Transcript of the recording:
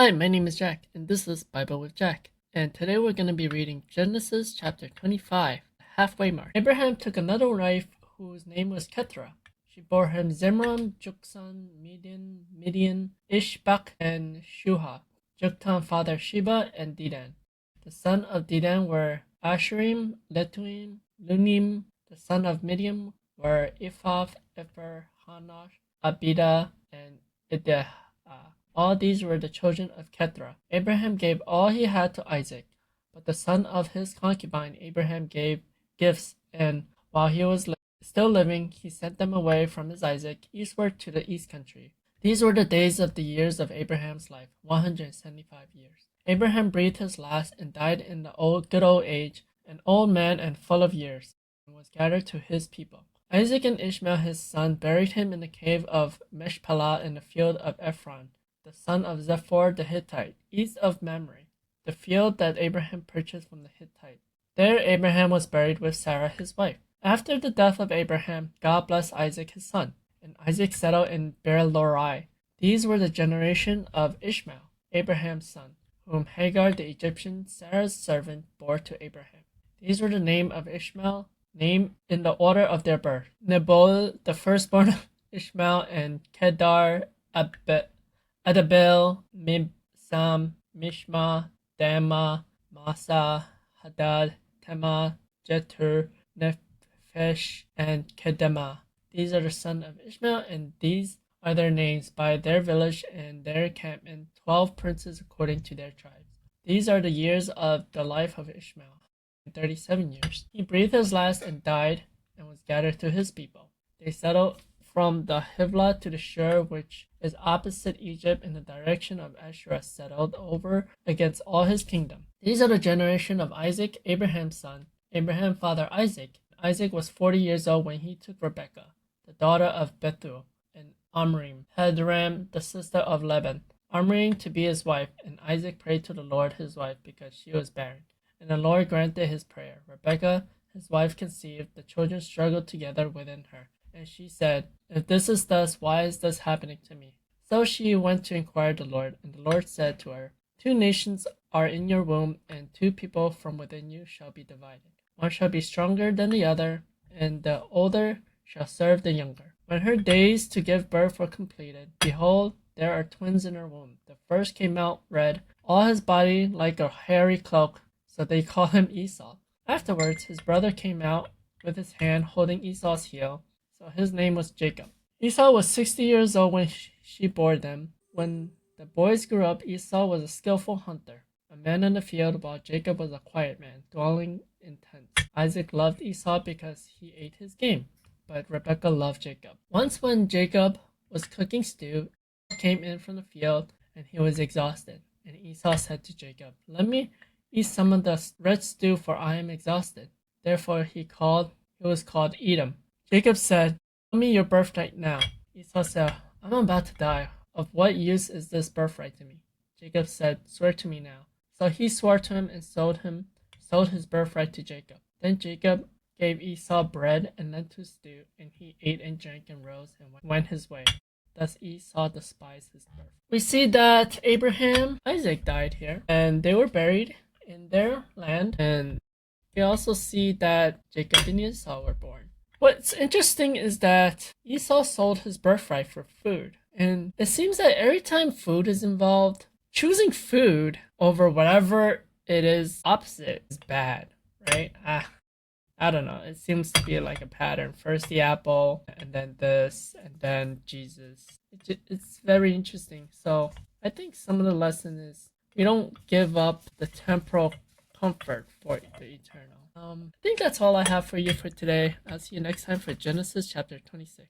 Hi, my name is Jack, and this is Bible with Jack. And today we're going to be reading Genesis chapter 25, the halfway mark. Abraham took another wife whose name was Keturah. She bore him Zimran, Joktan, Midian, Ishbak, and Shuha. Joktan fathered Sheba and Dedan. The sons of Dedan were Asherim, Letuim, Lunim. The sons of Midian were Ephah, Epher, Hanosh, Abida, and Ideh. All these were the children of Keturah. Abraham gave all he had to Isaac, but the son of his concubine Abraham gave gifts, and while he was still living, he sent them away from his Isaac eastward to the east country. These were the days of the years of Abraham's life, 175 years. Abraham breathed his last and died in the good old age, an old man and full of years, and was gathered to his people. Isaac and Ishmael his son buried him in the cave of Machpelah in the field of Ephron, the son of Zephyr the Hittite, east of Mamre, the field that Abraham purchased from the Hittite. There Abraham was buried with Sarah his wife. After the death of Abraham, God blessed Isaac his son, and Isaac settled in Beer-lahai. These were the generation of Ishmael, Abraham's son, whom Hagar the Egyptian, Sarah's servant, bore to Abraham. These were the name of Ishmael, named in the order of their birth: Nebol, the firstborn of Ishmael, and Kedar, Adabel, Mibsam, Mishma, Dama, Masa, Hadad, Tema, Jetur, Nephesh, and Kedema. These are the sons of Ishmael, and these are their names by their village and their encampment, 12 princes according to their tribes. These are the years of the life of Ishmael, 37 years. He breathed his last and died, and was gathered to his people. They settled from the Hivlah to the Shur, which is opposite Egypt in the direction of Ashur, settled over against all his kingdom. These are the generation of Isaac, Abraham's son. Abraham fathered Isaac. Isaac was 40 years old when he took Rebekah, the daughter of Bethuel, and Amram, Hadoram, the sister of Laban, Amram to be his wife, and Isaac prayed to the Lord his wife because she was barren. And the Lord granted his prayer. Rebekah, his wife, conceived. The children struggled together within her. And she said, "If this is thus, why is this happening to me?" So she went to inquire the Lord, and the Lord said to her, "Two nations are in your womb, and two people from within you shall be divided. One shall be stronger than the other, and the older shall serve the younger." When her days to give birth were completed, behold, there are twins in her womb. The first came out red, all his body like a hairy cloak, so they call him Esau. Afterwards, his brother came out with his hand holding Esau's heel, so his name was Jacob. Esau was 60 years old when she bore them. When the boys grew up, Esau was a skillful hunter, a man in the field, while Jacob was a quiet man, dwelling in tents. Isaac loved Esau because he ate his game, but Rebekah loved Jacob. Once when Jacob was cooking stew, Esau came in from the field, and he was exhausted. And Esau said to Jacob, "Let me eat some of the red stew, for I am exhausted." Therefore he was called Edom. Jacob said, "Tell me your birthright now." Esau said, "I'm about to die. Of what use is this birthright to me?" Jacob said, "Swear to me now." So he swore to him and sold his birthright to Jacob. Then Jacob gave Esau bread and lentil stew, and he ate and drank and rose and went his way. Thus Esau despised his birth. We see that Isaac died here, and they were buried in their land, and we also see that Jacob and Esau were born. What's interesting is that Esau sold his birthright for food, and it seems that every time food is involved, choosing food over whatever it is opposite is bad, right? I don't know. It seems to be like a pattern. First the apple, and then this, and then Jesus. It's very interesting. So I think some of the lesson is we don't give up the temporal comfort for the eternal. I think that's all I have for you for today. I'll see you next time for Genesis chapter 26.